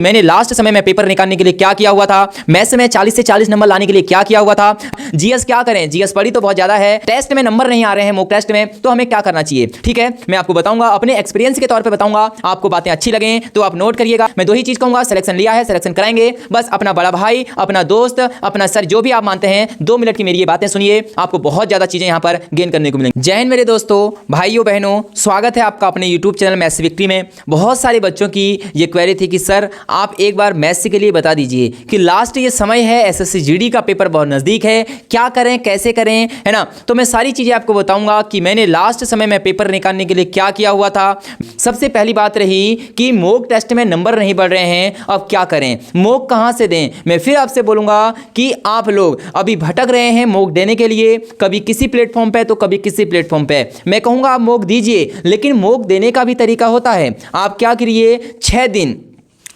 मैंने लास्ट समय में पेपर निकालने के लिए क्या किया हुआ था, मैथ्स में 40 से 40 नंबर लाने के लिए क्या किया हुआ था, जीएस क्या करें, जीएस पढ़ी तो बहुत ज्यादा है, टेस्ट में नंबर नहीं आ रहे हैं मॉक टेस्ट में, तो हमें क्या करना चाहिए। ठीक है, मैं आपको बताऊंगा, अपने एक्सपीरियंस के तौर पे बताऊंगा, आपको बातें अच्छी लगें तो आप नोट करिएगा। मैं दो ही चीज कहूंगा, सिलेक्शन लिया है, सिलेक्शन कराएंगे, बस अपना बड़ा भाई, अपना दोस्त, अपना सर, जो भी आप मानते हैं, 2 मिनट की मेरी ये बातें सुनिए, आपको बहुत ज्यादा चीजें यहां पर गेन करने को मिलेंगी। जय हिंद मेरे दोस्तों, भाइयों बहनों, स्वागत है आपका अपने यूट्यूब चैनल मैथ्स विक्ट्री में। बहुत सारे बच्चों की ये क्वेरी थी कि सर आप एक बार मैथ्स के लिए बता दीजिए कि लास्ट ये समय है, एसएससी जीडी का पेपर बहुत नजदीक है, क्या करें, कैसे करें, है ना। तो मैं सारी चीजें आपको बताऊंगा कि मैंने लास्ट समय में पेपर निकालने के लिए क्या किया हुआ था। सबसे पहली बात रही कि मॉक टेस्ट में नंबर नहीं बढ़ रहे हैं, अब क्या करें, मॉक कहां से दें। मैं फिर आपसे बोलूंगा कि आप लोग अभी भटक रहे हैं मॉक देने के लिए, कभी किसी प्लेटफॉर्म पे तो कभी किसी प्लेटफॉर्म पे। मैं कहूंगा आप मॉक दीजिए, लेकिन मॉक देने का भी तरीका होता है। आप क्या करिए, 6 दिन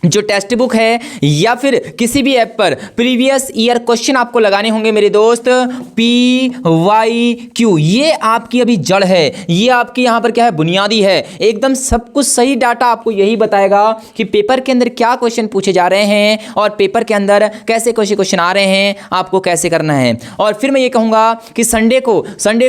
जो टेक्स्ट बुक है या फिर किसी भी ऐप पर प्रीवियस ईयर क्वेश्चन आपको लगाने होंगे मेरे दोस्त। PYQ ये आपकी अभी जड़ है, ये आपकी यहाँ पर क्या है, बुनियादी है। एकदम सब कुछ सही डाटा आपको यही बताएगा कि पेपर के अंदर क्या क्वेश्चन पूछे जा रहे हैं और पेपर के अंदर कैसे क्वेश्चन आ रहे हैं, आपको कैसे करना है। और फिर मैं ये कहूँगा कि संडे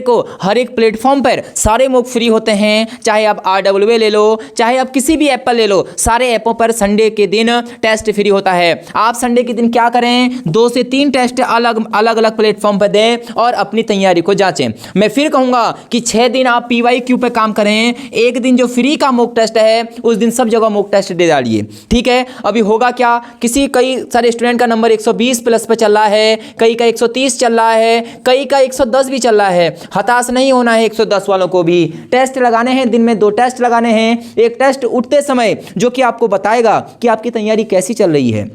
को हर एक प्लेटफॉर्म पर सारे मॉक फ्री होते हैं, चाहे आप RWA ले लो, चाहे आप किसी भी ऐप पर ले लो, सारे ऐपों पर संडे के दिन टेस्ट फ्री होता है। आप संडे के दिन क्या करें, 2 से 3 टेस्ट अलग अलग प्लेटफॉर्म पर दें और अपनी तैयारी को जांचें। मैं फिर कहूंगा कि 6 दिन आप PYQ पे काम करें, एक दिन जो फ्री का मॉक टेस्ट है उस दिन सब जगह मॉक टेस्ट दे डालिए। ठीक है, अभी होगा क्या, कई सारे स्टूडेंट का नंबर 120 प्लस पे चल रहा है, कई का 130 चल रहा है, कई का 110 भी चल रहा है। हताश नहीं होना है, 110 वालों को भी टेस्ट लगाने हैं, दिन में 2 टेस्ट लगाने हैं। एक टेस्ट उठते समय जो कि आपको बताएगा कि आपकी तैयारी कैसी चल रही है,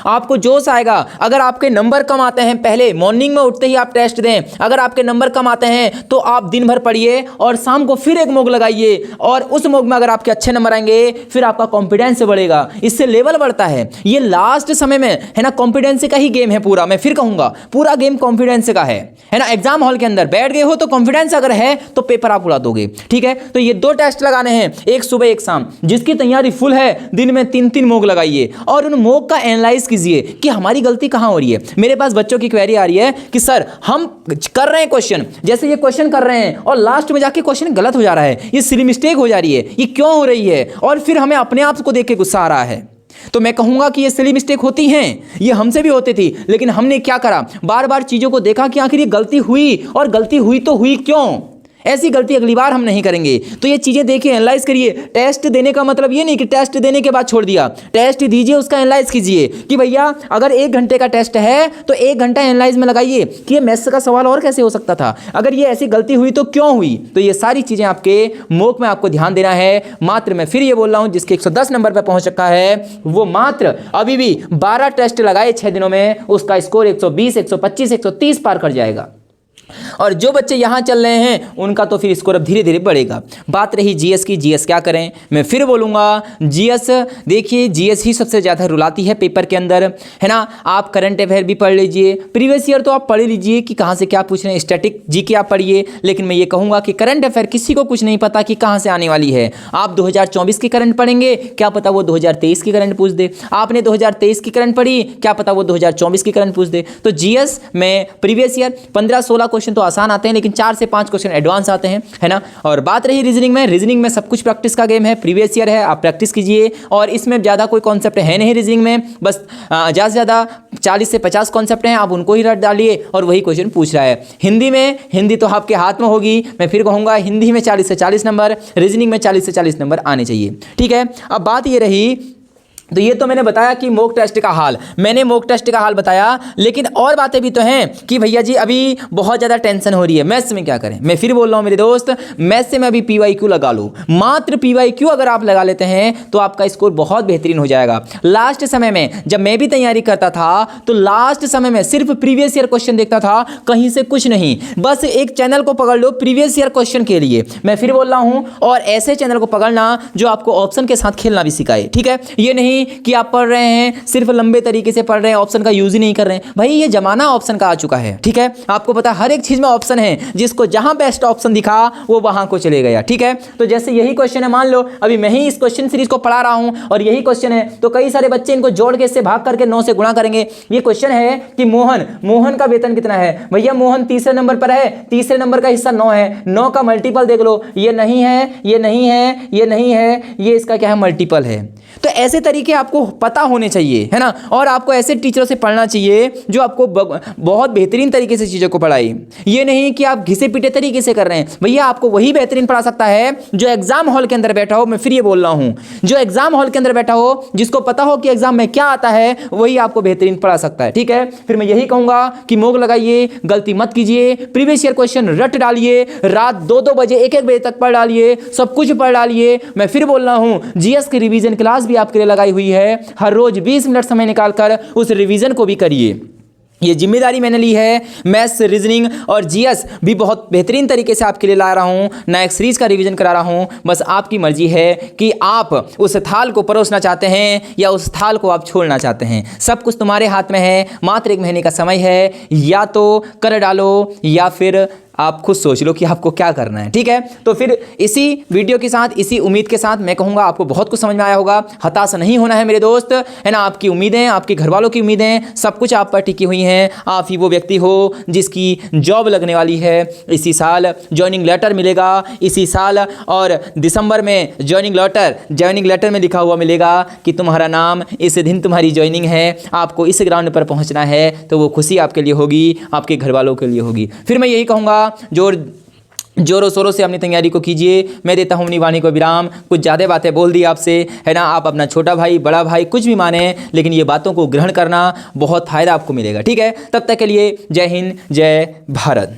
आपको जोश आएगा। अगर आपके नंबर कम आते हैं, पहले मॉर्निंग में उठते ही आप टेस्ट दें। अगर आपके नंबर कम आते हैं तो आप दिन भर पढ़िए और शाम को फिर एक मॉक लगाइए, और उस मॉक में अगर आपके अच्छे नंबर आएंगे फिर आपका कॉन्फिडेंस बढ़ेगा, इससे लेवल बढ़ता है। ये लास्ट समय में है ना, कॉन्फिडेंस का ही गेम है पूरा। मैं फिर कहूंगा पूरा गेम कॉन्फिडेंस का है ना। एग्जाम हॉल के अंदर बैठ गए हो तो कॉन्फिडेंस अगर है तो पेपर आप उड़ा दोगे। ठीक है, तो ये 2 टेस्ट लगाने हैं, एक सुबह एक शाम। जिसकी तैयारी फुल है दिन में 3-3 मॉक लगाइए और उन मॉक का एनालाइज कीजिए कि हमारी गलती कहां हो रही है। मेरे पास बच्चों की क्वेरी आ रही है कि सर हम कर रहे हैं क्वेश्चन, जैसे ये क्वेश्चन कर रहे हैं और लास्ट में जाके क्वेश्चन गलत हो जा रहा है, ये सिली मिस्टेक हो जा रही है, ये क्यों हो रही है, और फिर हमें अपने आप को देख के गुस्सा आ रहा है। तो मैं कहूंगा कि ये सिली मिस्टेक होती हैं, ये हमसे भी होती थी, लेकिन हमने क्या करा, बार बार चीजों को देखा कि आखिर ये गलती हुई, और गलती हुई तो हुई क्यों, ऐसी गलती अगली बार हम नहीं करेंगे। तो ये चीजें देखिए, एनालाइज करिए। टेस्ट देने का मतलब ये नहीं कि टेस्ट देने के बाद छोड़ दिया, टेस्ट दीजिए, उसका एनालाइज कीजिए कि भैया अगर 1 घंटे का टेस्ट है तो 1 घंटा एनालाइज में लगाइए कि ये मैथ्स का सवाल और कैसे हो सकता था, अगर ये ऐसी गलती हुई तो क्यों हुई। तो ये सारी चीजें आपके मॉक में आपको ध्यान देना है। मात्र मैं फिर ये बोल रहा हूं, जिसके 110 नंबर पर पहुंच रखा है वो मात्र अभी भी 12 टेस्ट लगाए 6 दिनों में, उसका स्कोर 120, 125, 130 पार कर जाएगा। और जो बच्चे यहाँ चल रहे हैं उनका तो फिर स्कोर अब धीरे धीरे बढ़ेगा। बात रही जीएस की, जीएस क्या करें, मैं फिर बोलूँगा जीएस देखिए, जीएस ही सबसे ज़्यादा रुलाती है पेपर के अंदर, है ना। आप करंट अफेयर भी पढ़ लीजिए, प्रीवियस ईयर तो आप पढ़ लीजिए कि कहाँ से क्या पूछ रहे हैं, स्टैटिक जीके आप पढ़िए, लेकिन मैं ये कहूँगा कि करंट अफेयर किसी को कुछ नहीं पता कि कहाँ से आने वाली है। आप 2024 की करंट पढ़ेंगे, क्या पता वो 2023 की करंट पूछ दे। आपने 2023 की करंट पढ़ी, क्या पता वो 2024 की करंट पूछ दे। तो जीएस में प्रीवियस ईयर 15-16 क्वेश्चन तो आसान आते हैं, लेकिन 4 से 5 क्वेश्चन एडवांस आते हैं, है ना। और बात रही रीजनिंग में सब कुछ प्रैक्टिस का गेम है, प्रीवियस ईयर है, आप प्रैक्टिस कीजिए। और इसमें ज़्यादा कोई कॉन्सेप्ट है नहीं रीजनिंग में, बस ज़्यादा से ज़्यादा 40 से 50 कॉन्सेप्ट हैं, आप उनको ही रट डालिए और वही क्वेश्चन पूछ रहा है। हिंदी तो आपके हाथ में होगी, मैं फिर कहूँगा हिंदी में 40 से 40 नंबर, रीजनिंग में 40 से 40 नंबर आने चाहिए। ठीक है, अब बात ये रही, तो ये तो मैंने बताया कि मॉक टेस्ट का हाल, मैंने मॉक टेस्ट का हाल बताया, लेकिन और बातें भी तो हैं कि भैया जी अभी बहुत ज़्यादा टेंशन हो रही है, मैथ्स में क्या करें। मैं फिर बोल रहा हूँ मेरे दोस्त, मैथ्स में अभी PYQ लगा लो, मात्र PYQ अगर आप लगा लेते हैं तो आपका स्कोर बहुत बेहतरीन हो जाएगा। लास्ट समय में जब मैं भी तैयारी करता था तो लास्ट समय में सिर्फ प्रीवियस ईयर क्वेश्चन देखता था, कहीं से कुछ नहीं, बस एक चैनल को पकड़ लो प्रीवियस ईयर क्वेश्चन के लिए। मैं फिर बोल रहा हूँ, और ऐसे चैनल को पकड़ना जो आपको ऑप्शन के साथ खेलना भी सिखाए। ठीक है, ये नहीं नहीं कि आप पढ़ रहे हैं सिर्फ लंबे तरीके से पढ़ रहे हैं, ऑप्शन का यूज ही नहीं कर रहे हैं। भाई ये जमाना ऑप्शन का आ चुका है, ठीक है। आपको पता हर एक चीज में ऑप्शन है, जिसको जहां बेस्ट ऑप्शन दिखा वो वहां को चले गया, ठीक है। तो जैसे यही क्वेश्चन है, मान लो अभी मैं ही इस क्वेश्चन सीरीज को पढ़ा रहा हूं और यही क्वेश्चन है, तो कई सारे बच्चे इनको जोड़ के इससे भाग करके 9 से गुणा करेंगे। ये क्वेश्चन है कि मोहन का वेतन कितना है। भैया मोहन तीसरे नंबर पर है, तीसरे नंबर का हिस्सा 9 है, 9 का मल्टीपल देख लो, ये नहीं है, ये नहीं है, ये नहीं है, ये इसका क्या है, मल्टीपल है। तो ऐसे तरीके आपको पता होने चाहिए, है ना। और आपको ऐसे टीचरों से पढ़ना चाहिए जो आपको बहुत बेहतरीन तरीके से चीज़ों को पढ़ाई। ये नहीं कि आप घिसे पिटे तरीके से कर रहे हैं। भैया आपको वही बेहतरीन पढ़ा सकता है जो एग्जाम हॉल के अंदर बैठा हो। मैं फिर ये बोल रहा हूं, जो एग्जाम हॉल के अंदर बैठा हो, जिसको पता हो कि एग्जाम में क्या आता है, वही आपको बेहतरीन पढ़ा सकता है, ठीक है। फिर मैं यही कहूंगा कि मोग लगाइए, गलती मत कीजिए, प्रीवियस ईयर क्वेश्चन रट डालिए, रात 2-2 बजे 1-1 बजे तक पढ़ डालिए, सब कुछ पढ़ डालिए। मैं फिर बोल रहा हूं, जीएस की रिवीजन क्लास भी आपके लिए लगाई हुई है, हर रोज 20 मिनट समय निकालकर उस रिवीजन को भी करिए। ये जिम्मेदारी मैंने ली है। मैथ्स, रीजनिंग और जीएस भी बहुत बेहतरीन तरीके से आपके लिए ला रहा हूँ, नया एक सीरीज का रिवीजन करा रहा हूँ। बस आपकी मर्जी है कि आप उस थाल को परोसना चाहते हैं या उस थाल को आप छोड़ना चाहते हैं। सब कुछ तुम्हारे हाथ में है, मात्र 1 महीने का समय है, या तो कर डालो या फिर आप खुद सोच लो कि आपको क्या करना है, ठीक है। तो फिर इसी वीडियो के साथ, इसी उम्मीद के साथ मैं कहूँगा आपको बहुत कुछ समझ में आया होगा। हताश नहीं होना है मेरे दोस्त, है ना। आपकी उम्मीदें, आपके घर वालों की उम्मीदें, सब कुछ आप पर टिकी हुई हैं। आप ही वो व्यक्ति हो जिसकी जॉब लगने वाली है। इसी साल ज्वाइनिंग लेटर मिलेगा, इसी साल, और दिसंबर में ज्वाइनिंग लेटर में लिखा हुआ मिलेगा कि तुम्हारा नाम, इस दिन तुम्हारी ज्वाइनिंग है, आपको इस ग्राउंड पर पहुँचना है। तो वो खुशी आपके लिए होगी, आपके घर वालों के लिए होगी। फिर मैं यही कहूँगा, जोरों शोरों से अपनी तैयारी को कीजिए। मैं देता हूँ अपनी वाणी को विराम। कुछ ज़्यादा बातें बोल दी आपसे, है ना। आप अपना छोटा भाई, बड़ा भाई कुछ भी माने, लेकिन ये बातों को ग्रहण करना, बहुत फ़ायदा आपको मिलेगा, ठीक है। तब तक के लिए जय हिंद, जय भारत।